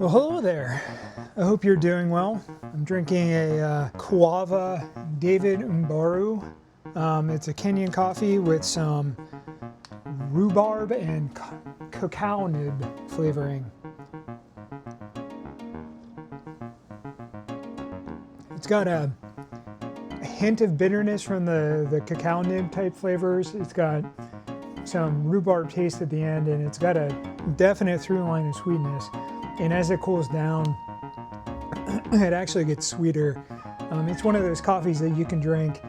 Well, hello there. I hope you're doing well. I'm drinking a Guava David Mbaru. It's a Kenyan coffee with some rhubarb and cacao nib flavoring. It's got a hint of bitterness from the cacao nib type flavors. It's got some rhubarb taste at the end, and it's got a definite through line of sweetness. And as it cools down, it actually gets sweeter. It's one of those coffees that you can drink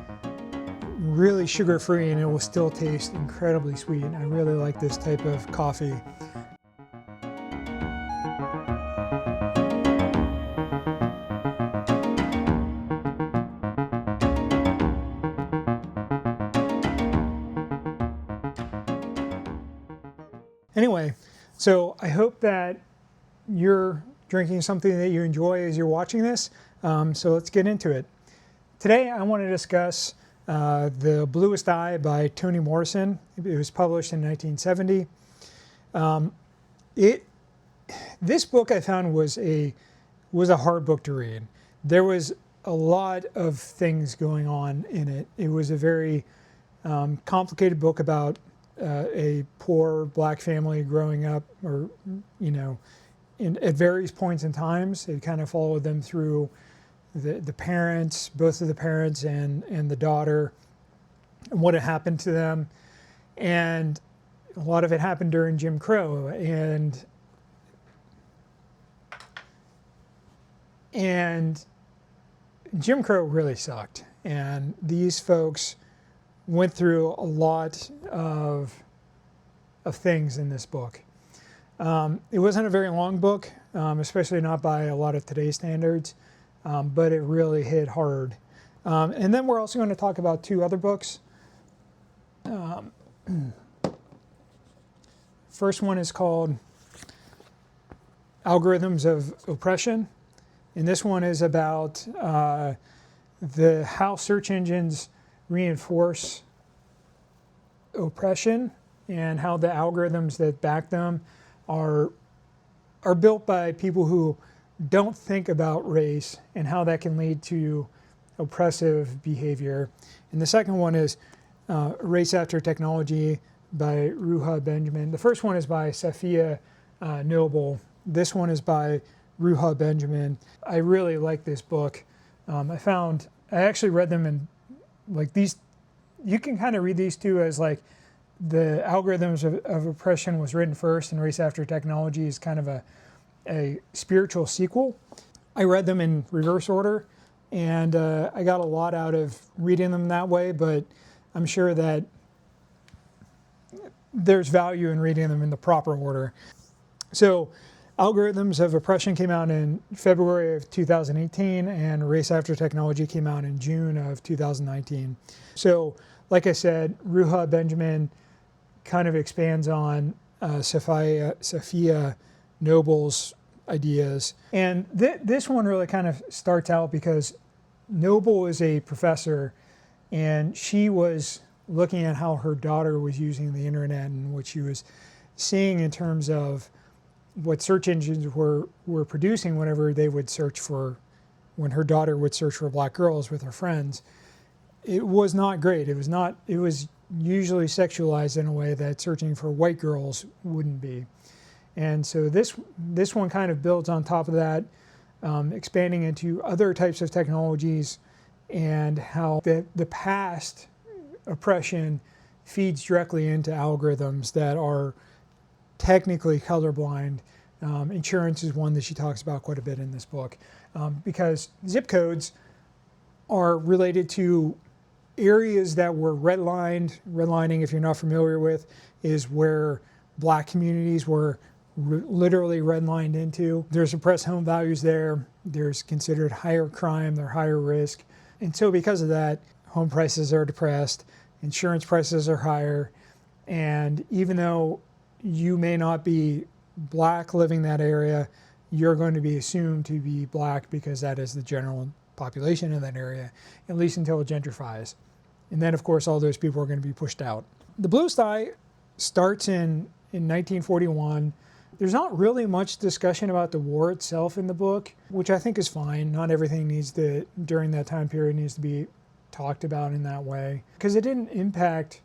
really sugar-free and it will still taste incredibly sweet. I really like this type of coffee. Anyway, so I hope that you're drinking something that you enjoy as you're watching this. So let's get into it. Today I want to discuss The Bluest Eye by Toni Morrison. It was published in 1970. This book I found was a hard book to read. There was a lot of things going on in it. It was a very complicated book about a poor black family growing up, or at various points in times. It kind of followed them through the parents, both of the parents and the daughter, and what had happened to them. And a lot of it happened during Jim Crow. And Jim Crow really sucked. And these folks went through a lot of things in this book. It wasn't a very long book, especially not by a lot of today's standards, but it really hit hard. And then we're also going to talk about two other books. First one is called Algorithms of Oppression. And this one is about how search engines reinforce oppression and how the algorithms that back them are built by people who don't think about race and how that can lead to oppressive behavior. And the second one is Race After Technology by Ruha Benjamin. The first one is by Safiya Noble. This one is by Ruha Benjamin. I really like this book. I actually read them in like these. You can kind of read these two as like the Algorithms of Oppression was written first, and Race After Technology is kind of a spiritual sequel. I read them in reverse order, and I got a lot out of reading them that way, but I'm sure that there's value in reading them in the proper order. So Algorithms of Oppression came out in February of 2018, and Race After Technology came out in June of 2019. So like I said, Ruha Benjamin kind of expands on Safiya Noble's ideas. And this one really kind of starts out because Noble is a professor, and she was looking at how her daughter was using the internet and what she was seeing in terms of what search engines were producing whenever they would search for, when her daughter would search for black girls with her friends. It was not great. It was usually sexualized in a way that searching for white girls wouldn't be. And so this one kind of builds on top of that, expanding into other types of technologies and how the past oppression feeds directly into algorithms that are technically colorblind. Insurance is one that she talks about quite a bit in this book, because zip codes are related to areas that were redlined. Redlining, if you're not familiar with, is where black communities were literally redlined into. There's oppressed home values there. There's considered higher crime, they're higher risk. And so because of that, home prices are depressed, insurance prices are higher, and even though you may not be black living in that area, you're going to be assumed to be black because that is the general population in that area, at least until it gentrifies. And then, of course, all those people are going to be pushed out. The Bluest Eye starts in 1941 There's not really much discussion about the war itself in the book, which I think is fine. Not everything during that time period needs to be talked about in that way, because it didn't impact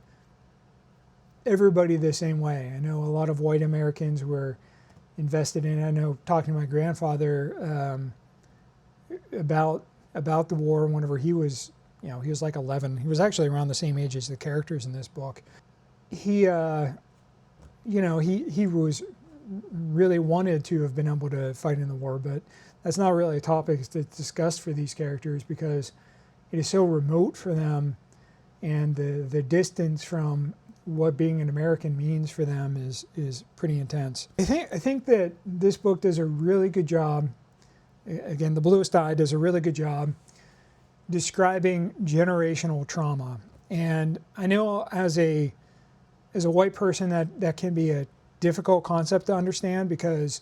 everybody the same way. I know a lot of white Americans were invested in it. I know, talking to my grandfather about the war whenever he was like 11. He was actually around the same age as the characters in this book. He was really wanted to have been able to fight in the war, but that's not really a topic that's discussed for these characters because it is so remote for them, and the distance from what being an American means for them is pretty intense. I think that this book does a really good job. Again, the Bluest does a really good job describing generational trauma. And I know as a white person that can be a difficult concept to understand because,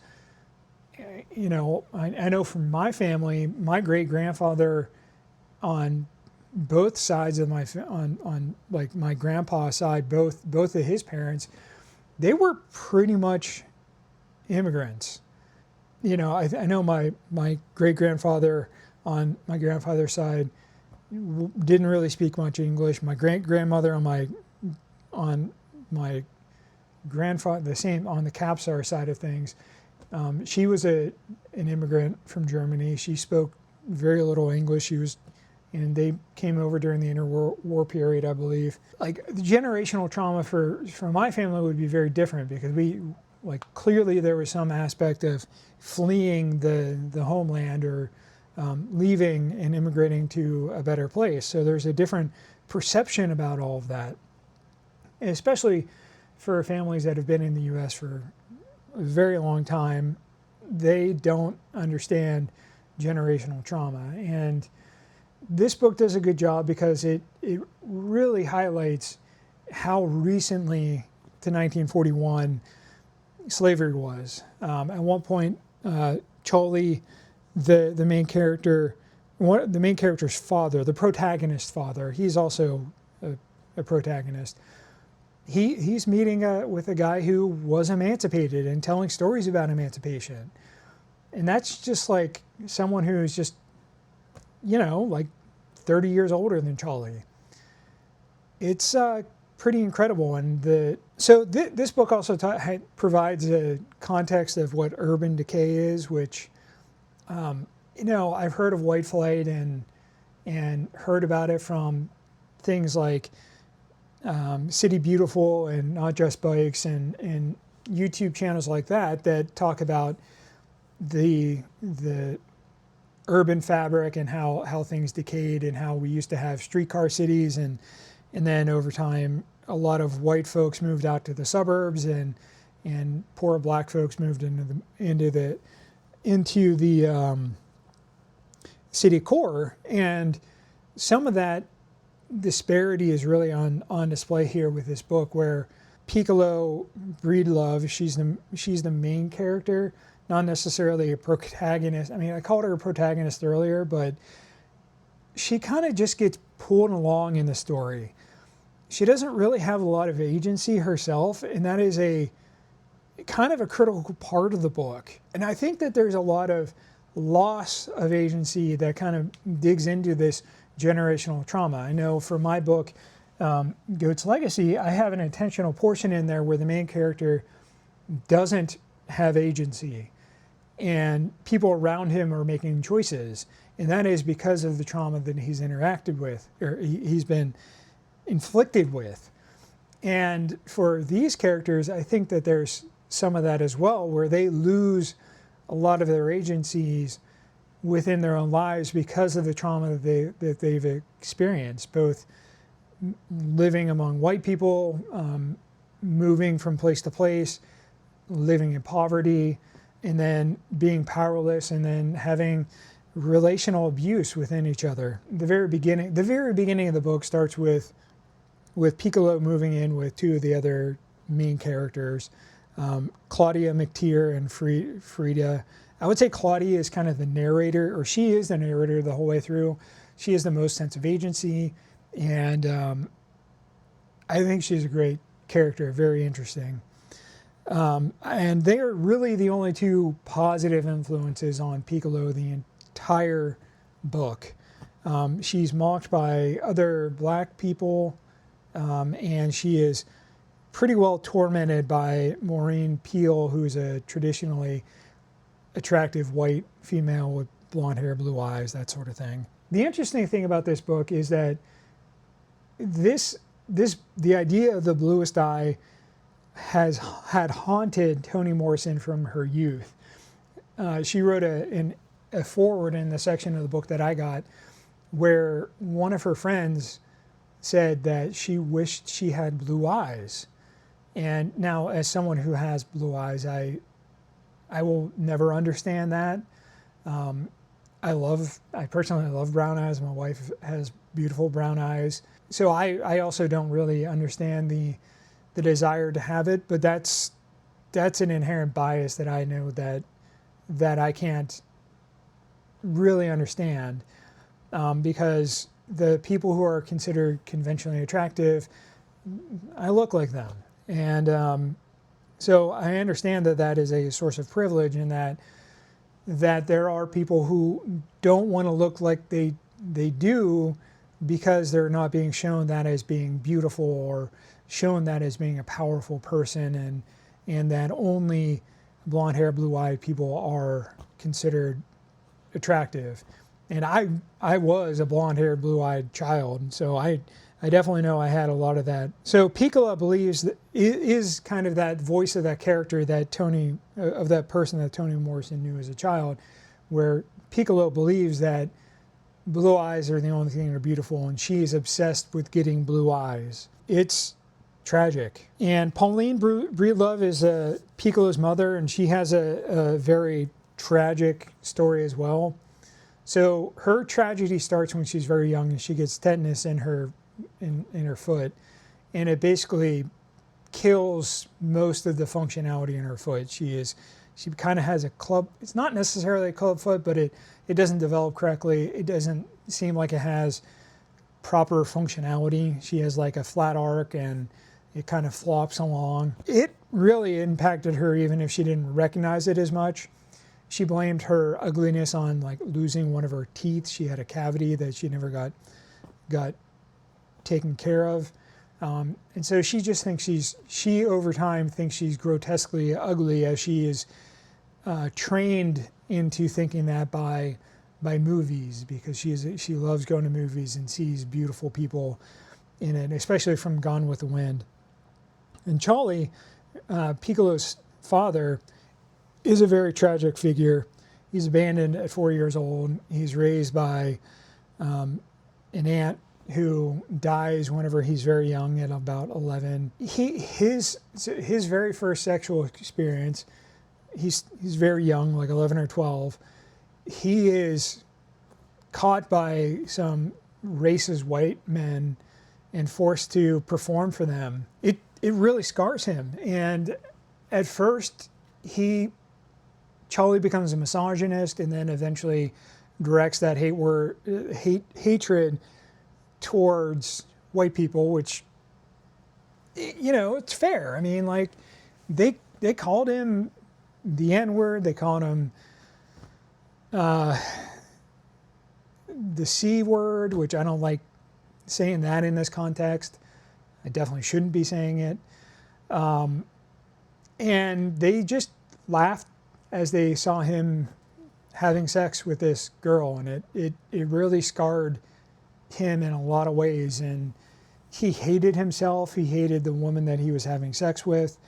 I know from my family, my great-grandfather on both sides of on like my grandpa's side, both of his parents, they were pretty much immigrants. I know my great-grandfather on my grandfather's side didn't really speak much English. My great-grandmother on my grandfather, the same on the Capsar side of things, she was an immigrant from Germany. She spoke very little English. And they came over during the interwar period, I believe. Like, the generational trauma for my family would be very different because clearly there was some aspect of fleeing the homeland or leaving and immigrating to a better place. So there's a different perception about all of that, and especially for families that have been in the U.S. for a very long time. They don't understand generational trauma, and this book does a good job because it really highlights how recently to 1941 slavery was. At one point, Charlie, the main character, the main character's father, the protagonist's father, he's also a protagonist. He's meeting with a guy who was emancipated and telling stories about emancipation. And that's just like someone who's just, like 30 years older than Charlie. It's pretty incredible. And this book also provides a context of what urban decay is, which, I've heard of white flight and heard about it from things like City Beautiful and Not Just Bikes and YouTube channels like that talk about the urban fabric and how things decayed and how we used to have streetcar cities and then over time a lot of white folks moved out to the suburbs and poor black folks moved into the city core, and some of that disparity is really on display here with this book, where Piccolo Breedlove, she's the main character, not necessarily a protagonist. I mean, I called her a protagonist earlier, but she kind of just gets pulled along in the story. She doesn't really have a lot of agency herself, and that is a kind of a critical part of the book. And I think that there's a lot of loss of agency that kind of digs into this generational trauma. I know for my book, Goat's Legacy, I have an intentional portion in there where the main character doesn't have agency and people around him are making choices, and that is because of the trauma that he's interacted with or he's been inflicted with. And for these characters, I think that there's some of that as well, where they lose a lot of their agencies within their own lives because of the trauma that they've experienced, both living among white people, moving from place to place, living in poverty, and then being powerless, and then having relational abuse within each other. The very beginning of the book starts with Piccolo moving in with two of the other main characters, Claudia McTeer and Frida. I would say Claudia is kind of the narrator, or she is the narrator the whole way through. She has the most sense of agency, and I think she's a great character, very interesting. And they are really the only two positive influences on Piccolo the entire book. She's mocked by other black people, and she is pretty well tormented by Maureen Peel, who's a traditionally attractive white female with blonde hair, blue eyes, that sort of thing. The interesting thing about this book is that the idea of the bluest eye had haunted Toni Morrison from her youth. She wrote a foreword in the section of the book that I got, where one of her friends said that she wished she had blue eyes. And now, as someone who has blue eyes, I will never understand that. I personally love brown eyes. My wife has beautiful brown eyes. So I also don't really understand the desire to have it, but that's an inherent bias that I know that I can't really understand, because the people who are considered conventionally attractive, I look like them. And so I understand that is a source of privilege, and that there are people who don't want to look like they do because they're not being shown that as being beautiful or shown that as being a powerful person, and that only blonde hair, blue eyed people are considered attractive. And I was a blonde haired, blue eyed child, and so I definitely know I had a lot of that. So Piccola believes that is kind of that voice of that character that of that person that Toni Morrison knew as a child, where Piccolo believes that blue eyes are the only thing that are beautiful, and she is obsessed with getting blue eyes. It's tragic. And Pauline Breedlove is Piccolo's mother, and she has a very tragic story as well. So her tragedy starts when she's very young, and she gets tetanus in her foot, and it basically kills most of the functionality in her foot. She kind of has a club. It's not necessarily a club foot, but it doesn't develop correctly. It doesn't seem like it has proper functionality. She has like a flat arc, and it kind of flops along. It really impacted her, even if she didn't recognize it as much. She blamed her ugliness on like losing one of her teeth. She had a cavity that she never got taken care of. And so she just thinks she over time thinks she's grotesquely ugly, as she is trained into thinking that by movies, because she loves going to movies and sees beautiful people in it, especially from Gone with the Wind. And Charlie, Piccolo's father, is a very tragic figure. He's abandoned at 4 years old. He's raised by an aunt who dies whenever he's very young, at about 11. His very first sexual experience, he's very young, like 11 or 12. He is caught by some racist white men and forced to perform for them. It really scars him. And at first, Charlie becomes a misogynist, and then eventually directs that hatred towards white people, which, it's fair. I mean, like, they called him the N-word. They called him the C word, which I don't like saying that in this context. I definitely shouldn't be saying it. And they just laughed as they saw him having sex with this girl, and it really scarred him in a lot of ways. And he hated himself. He hated the woman that he was having sex with.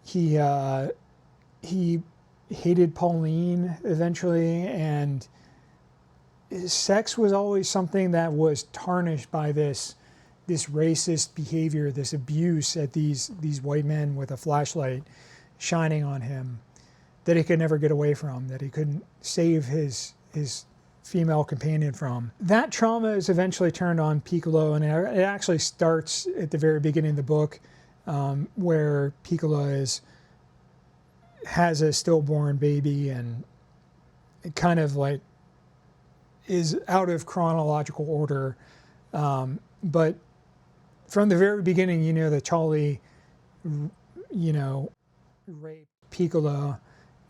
He hated Pauline eventually, and sex was always something that was tarnished by this racist behavior, this abuse at these white men with a flashlight shining on him, that he could never get away from, that he couldn't save his female companion from. That trauma is eventually turned on Piccolo, and it actually starts at the very beginning of the book, where Piccolo has a stillborn baby, and it kind of like is out of chronological order. But from the very beginning, that Charlie, raped Piccolo,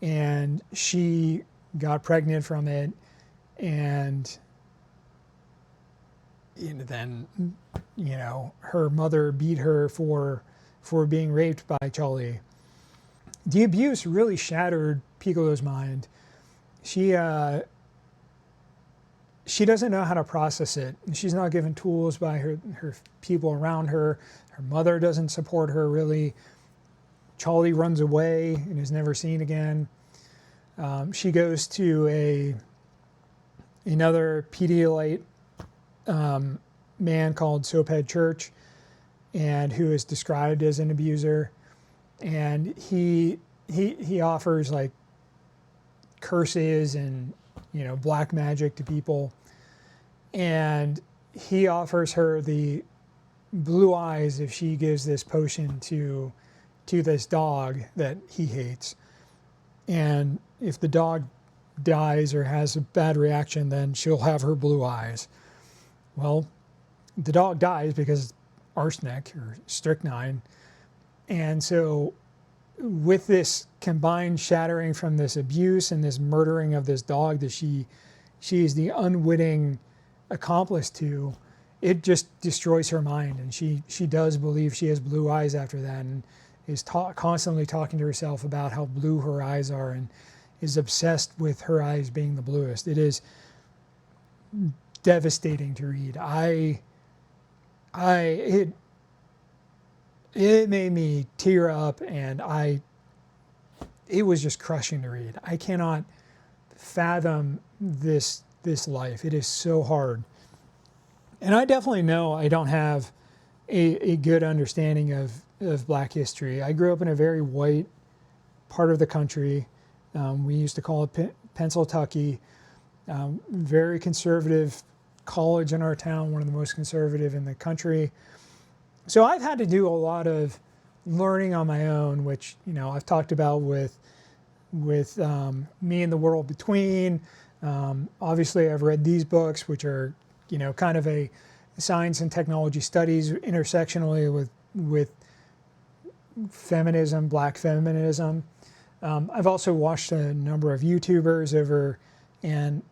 and she got pregnant from it, and then her mother beat her for being raped by Charlie. The abuse really shattered Piccolo's mind. She doesn't know how to process it. She's not given tools by her people around her. Her mother doesn't support her really. Charlie runs away and is never seen again. She goes to another Pedialyte man called Soaphead Church, and who is described as an abuser. And he offers like curses and black magic to people, and he offers her the blue eyes if she gives this potion to this dog that he hates. And if the dog dies or has a bad reaction, then she'll have her blue eyes. Well, the dog dies because arsenic or strychnine. And so with this combined shattering from this abuse and this murdering of this dog that she is the unwitting accomplice to, it just destroys her mind. And she does believe she has blue eyes after that, and is constantly talking to herself about how blue her eyes are, and is obsessed with her eyes being the bluest. It is devastating to read. It made me tear up, and it was just crushing to read. I cannot fathom this life. It is so hard. And I definitely know I don't have a good understanding of Black history. I grew up in a very white part of the country. We used to call it Pennsyltucky. Very conservative college in our town, one of the most conservative in the country. So I've had to do a lot of learning on my own, which I've talked about with Me and the World Between. Obviously, I've read these books, which are kind of a science and technology studies intersectionally with feminism, Black feminism. I've also watched a number of YouTubers over and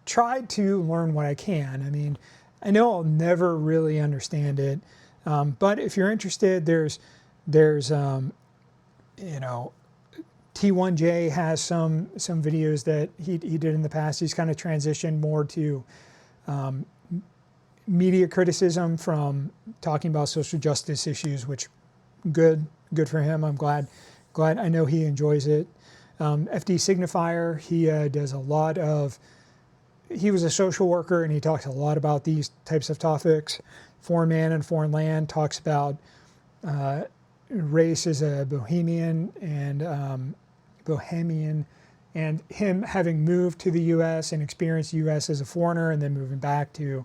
tried to learn what I can. I mean, I know I'll never really understand it. But if you're interested, there's T1J has some videos that he did in the past. He's kind of transitioned more to media criticism from talking about social justice issues, which good for him. I'm glad I know he enjoys it. FD Signifier, he does a lot of. He was a social worker, and he talks a lot about these types of topics. Foreign Man and Foreign Land talks about race as a Bohemian and him having moved to the U.S. and experienced the U.S. as a foreigner, and then moving back to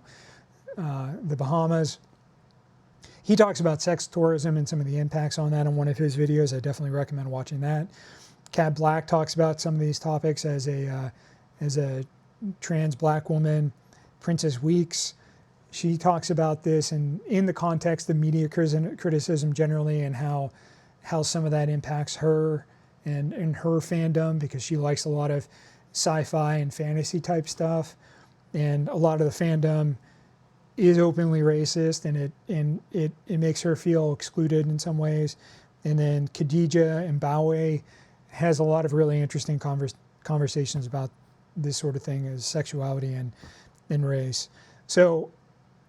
the Bahamas. He talks about sex tourism and some of the impacts on that in one of his videos. I definitely recommend watching that. Cat Black talks about some of these topics as a trans Black woman. Princess Weeks, she talks about this and in the context of media criticism generally, and how some of that impacts her and her fandom, because she likes a lot of sci-fi and fantasy type stuff, and a lot of the fandom is openly racist, and it makes her feel excluded in some ways. And then Khadija Mbawe has a lot of really interesting conversations about this sort of thing as sexuality and race. So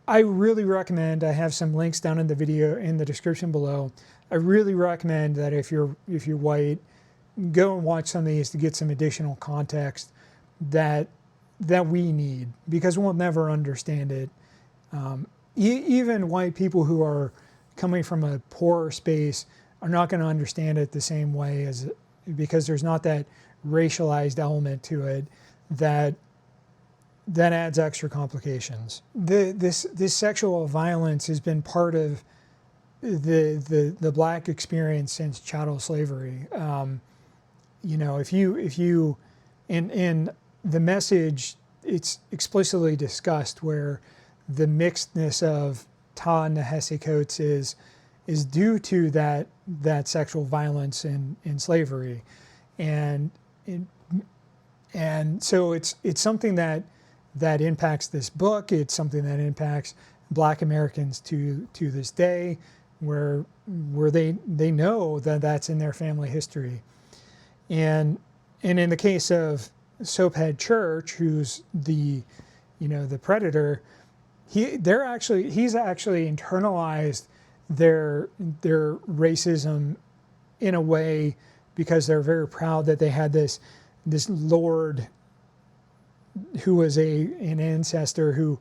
I really recommend, I have some links down in the video in the description below. I really recommend that if you're white, go and watch some of these to get some additional context that we need, because we'll never understand it. Even white people who are coming from a poorer space are not going to understand it the same way, because there's not that racialized element to it that adds extra complications. This sexual violence has been part of the Black experience since chattel slavery. If you in the message, it's explicitly discussed where the mixedness of Ta-Nehisi Coates is is due to that sexual violence in slavery, and so it's something that impacts this book. It's something that impacts Black Americans to this day, where they know that that's in their family history. And in the case of Soaphead Church, who's the predator, he's actually internalized their racism in a way, because they're very proud that they had this lord who was an ancestor who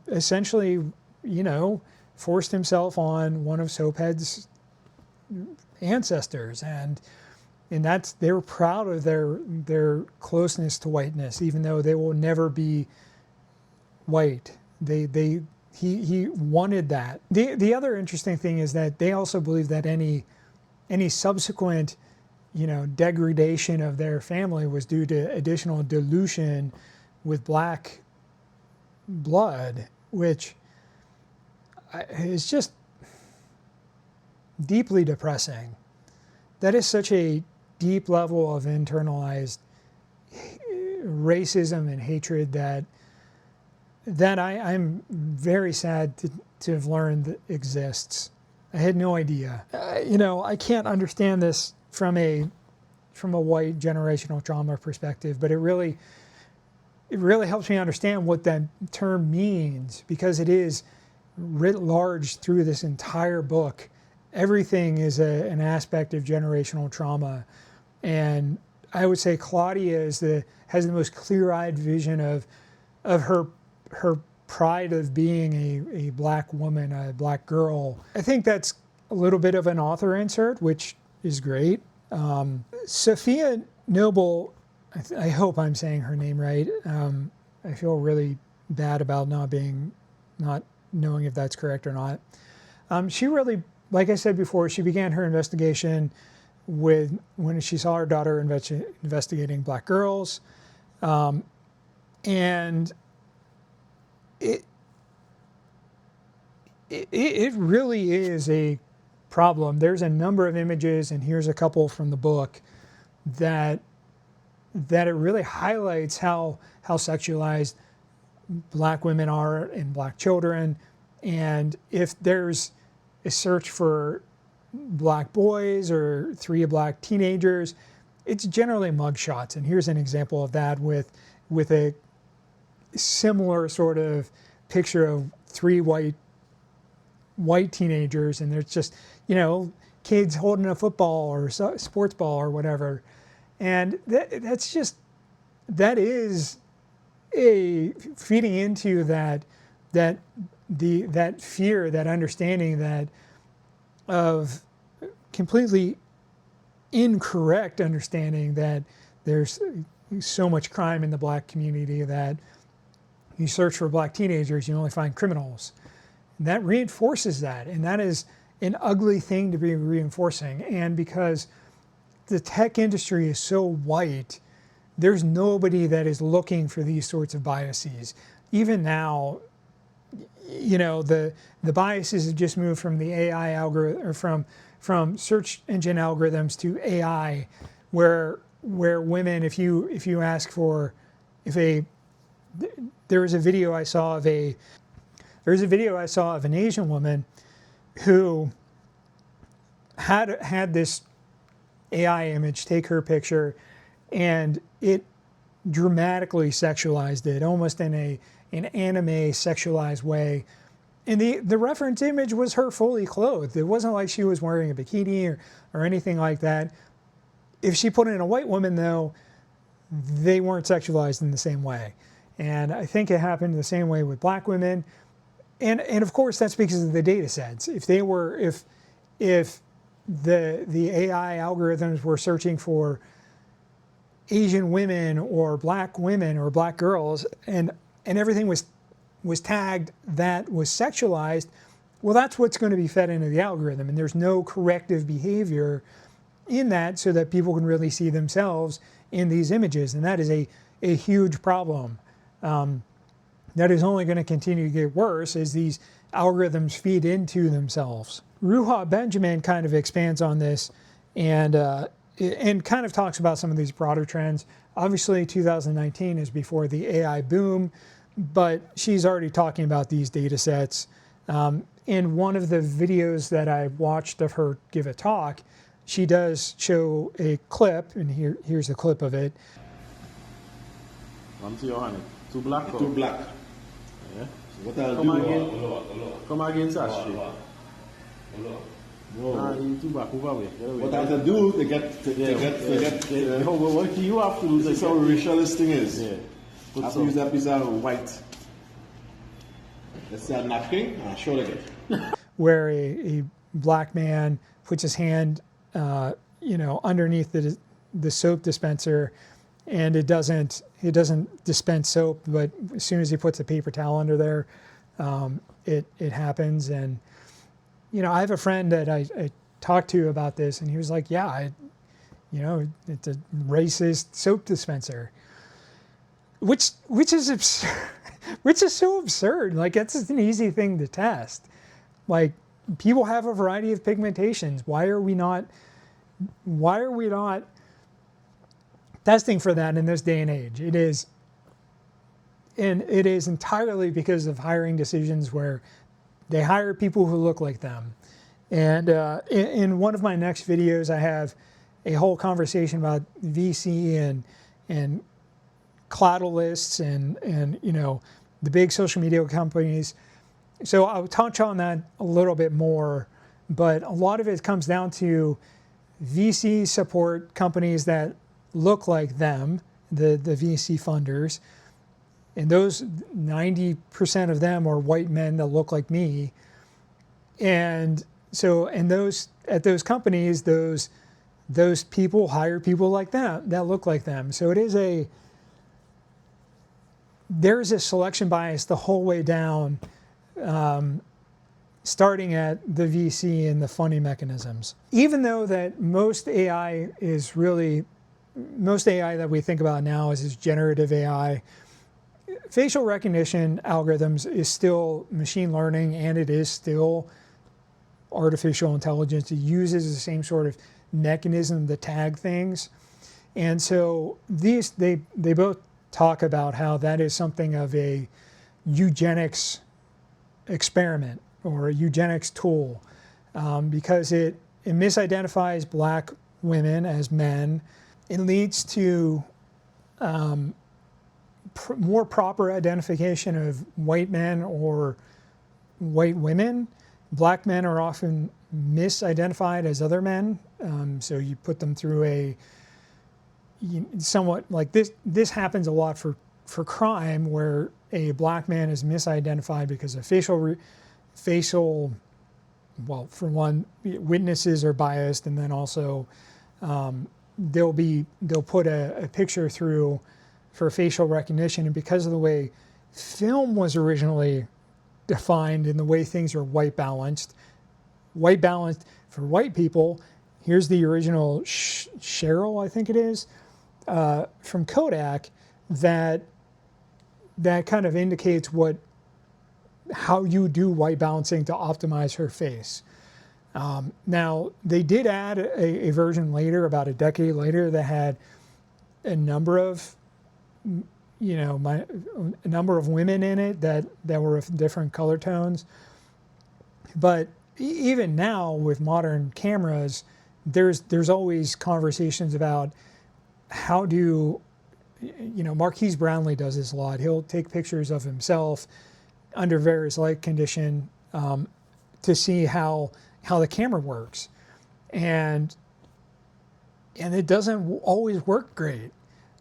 essentially forced himself on one of Soaphead's ancestors, and they were proud of their closeness to whiteness, even though they will never be white. He wanted that. The other interesting thing is that they also believe that any subsequent degradation of their family was due to additional dilution with black blood, which is just deeply depressing. That is such a deep level of internalized racism and hatred that I'm very sad to have learned that exists. I had no idea. I can't understand this from a white generational trauma perspective, but it really helps me understand what that term means, because it is writ large through this entire book. Everything is an aspect of generational trauma, and I would say Claudia has the most clear-eyed vision of her pride of being a black woman, a black girl. I think that's a little bit of an author insert, which is great. Sophia Noble, I hope I'm saying her name right. I feel really bad about not knowing if that's correct or not. She really, like I said before, she began her investigation when she saw her daughter investigating black girls, and it really is a problem. There's a number of images, and here's a couple from the book that it really highlights how sexualized black women are and black children. And if there's a search for black boys or 3 black teenagers, it's generally mugshots. And here's an example of that with a similar sort of picture of 3 white teenagers, and there's just kids holding a football or sports ball or whatever. And that is feeding into that fear, that understanding that of completely incorrect understanding that there's so much crime in the black community that you search for black teenagers, you only find criminals. And that reinforces that, and that is an ugly thing to be reinforcing. And because the tech industry is so white, there's nobody that is looking for these sorts of biases. Even now, the biases have just moved from the AI algorithm, or from search engine algorithms to AI, where women, if you ask for, there was a video I saw of an Asian woman who had this AI image take her picture, and it dramatically sexualized it, almost in an anime sexualized way. And the reference image was her fully clothed. It wasn't like she was wearing a bikini or anything like that. If she put in a white woman, though, they weren't sexualized in the same way. And I think it happened the same way with black women. And of course, that's because of the data sets. If the AI algorithms were searching for Asian women or black girls, and everything was tagged that was sexualized, well, that's what's going to be fed into the algorithm. And there's no corrective behavior in that so that people can really see themselves in these images. And that is a huge problem. That is only going to continue to get worse as these algorithms feed into themselves. Ruha Benjamin kind of expands on this and kind of talks about some of these broader trends. Obviously, 2019 is before the AI boom, but she's already talking about these data sets. In one of the videos that I watched of her give a talk, she does show a clip, and here's a clip of it. Come to your honey. Two black? Two black. Yeah. So what I'll Come do... again. Come again, Sashi. No. You two back over way. What I have to do to get what you have to do this is how racialist thing is. Yeah. I have to use that piece of white. Let's say a napkin and show it again. Where a black man puts his hand, underneath the soap dispenser, and it doesn't dispense soap, but as soon as he puts a paper towel under there, it happens. And I have a friend that I talked to about this, and he was like, yeah, it's a racist soap dispenser, which is absurd. Which is so absurd. Like, that's just an easy thing to test. Like, people have a variety of pigmentations. Why are we not testing for that in this day and age? It is entirely because of hiring decisions where they hire people who look like them. And in one of my next videos, I have a whole conversation about VC and cloudalists and the big social media companies. So I'll touch on that a little bit more, but a lot of it comes down to VC support companies that look like them, the VC funders, and those 90% of them are white men that look like me. And so, at those companies, those people hire people like that look like them. So there's a selection bias the whole way down, starting at the VC and the funding mechanisms. Even though that most AI that we think about now is generative AI, facial recognition algorithms is still machine learning, and it is still artificial intelligence. It uses the same sort of mechanism to tag things. And so they both talk about how that is something of a eugenics experiment or a eugenics tool, because it misidentifies black women as men. It leads to more proper identification of white men or white women. Black men are often misidentified as other men, so you put them through somewhat like this. This happens a lot for crime, where a black man is misidentified because of facial. Well, for one, witnesses are biased, and then also they'll put a picture through for facial recognition, and because of the way film was originally defined and the way things are white balanced for white people. Here's the original Cheryl, I think it is, from Kodak, that kind of indicates how you do white balancing to optimize her face. Now, they did add a version later, about a decade later, that had a number of women in it that were of different color tones. But even now, with modern cameras, there's always conversations about how do, Marquise Brownlee does this a lot. He'll take pictures of himself under various light condition to see how the camera works, and it doesn't always work great.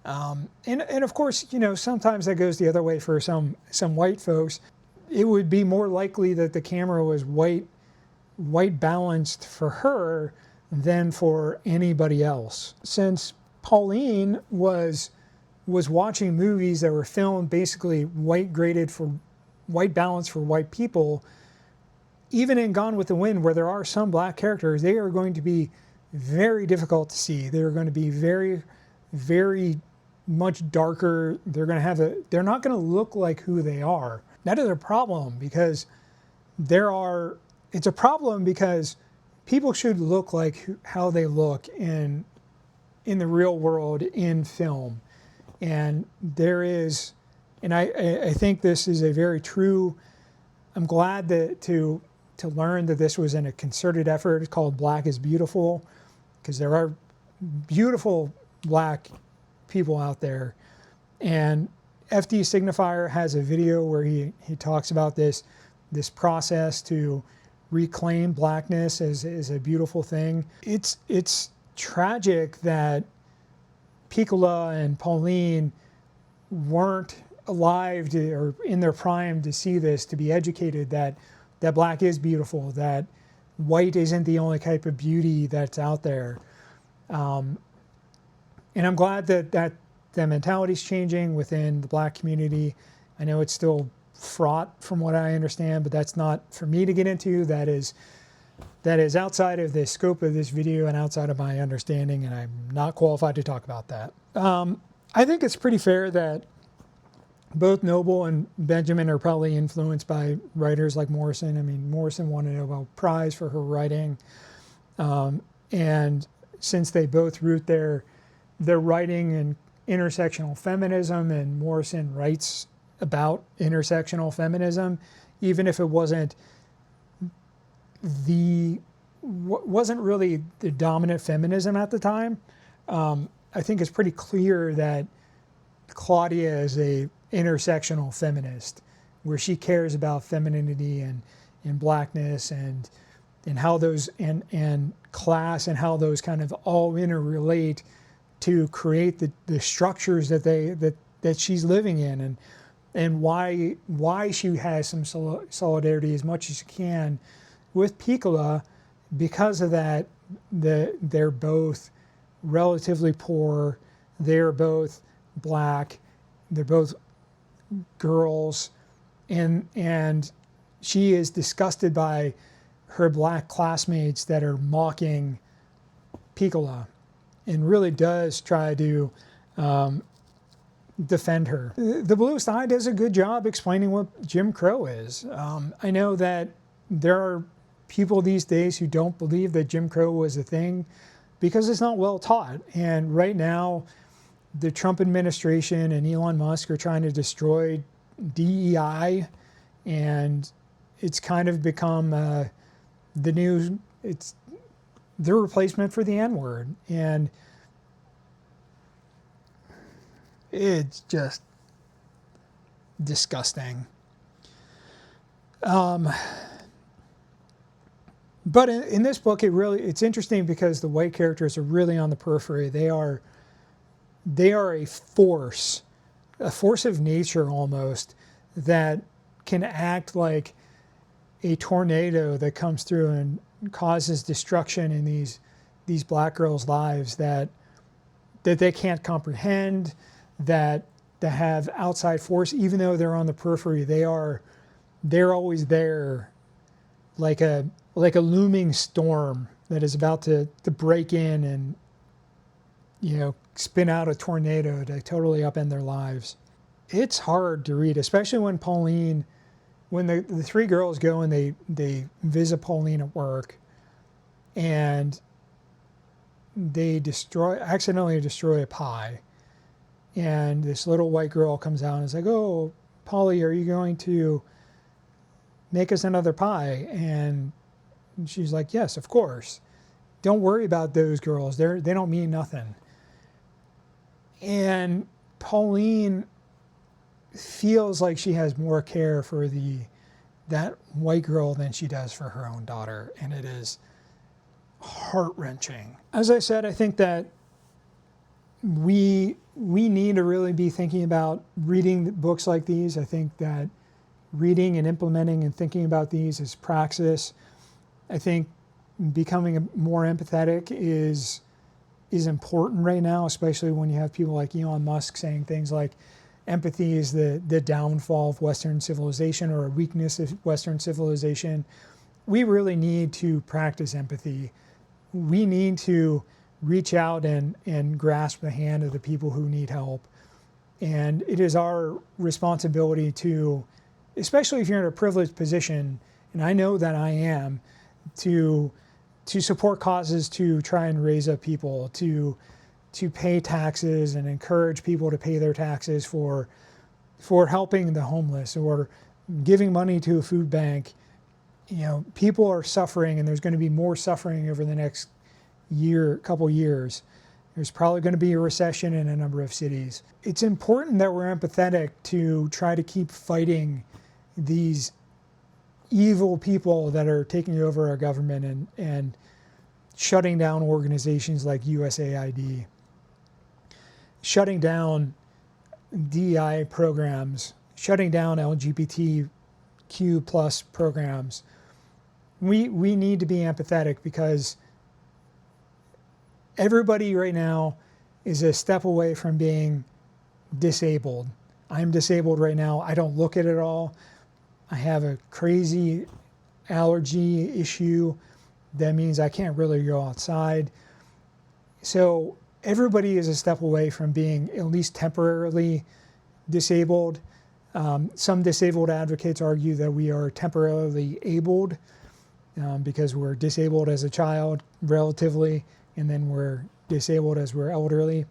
And of course, sometimes that goes the other way for some white folks. It would be more likely that the camera was white balanced for her than for anybody else. Since Pauline was watching movies that were filmed basically white balanced for white people, even in Gone with the Wind, where there are some black characters, they are going to be very difficult to see. They're going to be very, very much darker. They're not going to look like who they are. That is a problem, because it's a problem because people should look like how they look in the real world in film. And I think this is a very true, I'm glad to learn that this was in a concerted effort called Black is Beautiful, because there are beautiful black people out there. And FD Signifier has a video where he talks about this process to reclaim blackness as a beautiful thing. It's tragic that Piccola and Pauline weren't alive or in their prime to see this, to be educated that black is beautiful, that white isn't the only type of beauty that's out there. And I'm glad that mentality is changing within the black community. I know it's still fraught from what I understand, but that's not for me to get into. That is outside of the scope of this video and outside of my understanding, and I'm not qualified to talk about that. I think it's pretty fair that both Noble and Benjamin are probably influenced by writers like Morrison. I mean, Morrison won a Nobel Prize for her writing. And since they both root their writing in intersectional feminism, and Morrison writes about intersectional feminism, even if it wasn't really the dominant feminism at the time, I think it's pretty clear that Claudia is a intersectional feminist, where she cares about femininity and blackness and how those and class and how those kind of all interrelate to create the structures that she's living in, and why she has some solidarity as much as she can with Piccola, because of that. They're both relatively poor, they're both black, they're both girls, and she is disgusted by her black classmates that are mocking Piccola, and really does try to defend her. The Bluest Eye does a good job explaining what Jim Crow is. I know that there are people these days who don't believe that Jim Crow was a thing because it's not well taught. And right now, the Trump administration and Elon Musk are trying to destroy DEI, and it's kind of become it's the replacement for the N-word, and it's just disgusting. But in this book, it's interesting because the white characters are really on the periphery. They are a force of nature almost, that can act like a tornado that comes through and causes destruction in these black girls' lives that they can't comprehend, that have outside force. Even though they're on the periphery, they're always there, like a looming storm that is about to break in and, spin out a tornado to totally upend their lives. It's hard to read, especially when the three girls go and they visit Pauline at work, and they accidentally destroy a pie. And this little white girl comes out and is like, "Oh, Polly, are you going to make us another pie?" And she's like, "Yes, of course. Don't worry about those girls. They don't mean nothing." And Pauline feels like she has more care for that white girl than she does for her own daughter, and it is heart-wrenching. As I said, I think that we need to really be thinking about reading books like these. I think that reading and implementing and thinking about these is praxis. I think becoming more empathetic is important right now, especially when you have people like Elon Musk saying things like empathy is the downfall of Western civilization, or a weakness of Western civilization. We really need to practice empathy. We need to reach out and grasp the hand of the people who need help. And it is our responsibility to, especially if you're in a privileged position and I know that I am, to support causes to try and raise up people to pay taxes and encourage people to pay their taxes for helping the homeless or giving money to a food bank. People are suffering, and there's going to be more suffering over the next couple years. There's probably going to be a recession in a number of cities. It's important that we're empathetic to try to keep fighting these evil people that are taking over our government and shutting down organizations like USAID, shutting down DEI programs, shutting down LGBTQ plus programs. We need to be empathetic because everybody right now is a step away from being disabled. I'm disabled right now. I don't look it at all. I have a crazy allergy issue. That means I can't really go outside. So everybody is a step away from being at least temporarily disabled. Some disabled advocates argue that we are temporarily abled because we're disabled as a child relatively, and then we're disabled as we're elderly.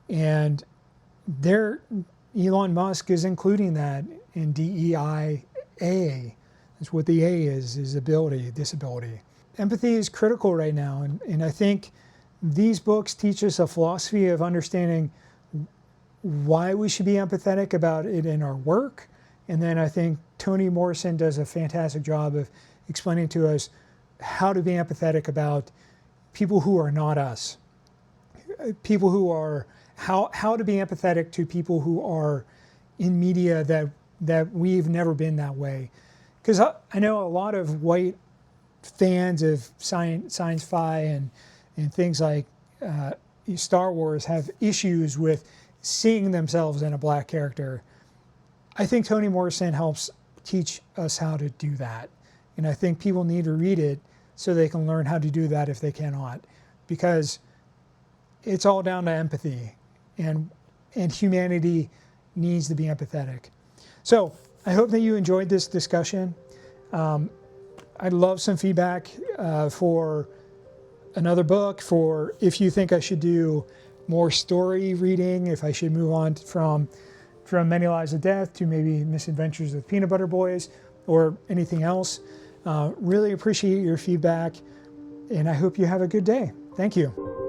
And Elon Musk is including that in DEIA. That's what the A is ability, disability. Empathy is critical right now, and I think these books teach us a philosophy of understanding why we should be empathetic about it in our work. And then I think Toni Morrison does a fantastic job of explaining to us how to be empathetic about people who are not us. People who are, how to be empathetic to people who are in media that we've never been that way. Because I know a lot of white fans of sci-fi and things like Star Wars have issues with seeing themselves in a black character. I think Toni Morrison helps teach us how to do that. And I think people need to read it so they can learn how to do that if they cannot. Because it's all down to empathy, and humanity needs to be empathetic. So I hope that you enjoyed this discussion. I'd love some feedback for another book, for if you think I should do more story reading, if I should move on from Many Lives of Death to maybe Misadventures of Peanut Butter Boys or anything else. Really appreciate your feedback, and I hope you have a good day. Thank you.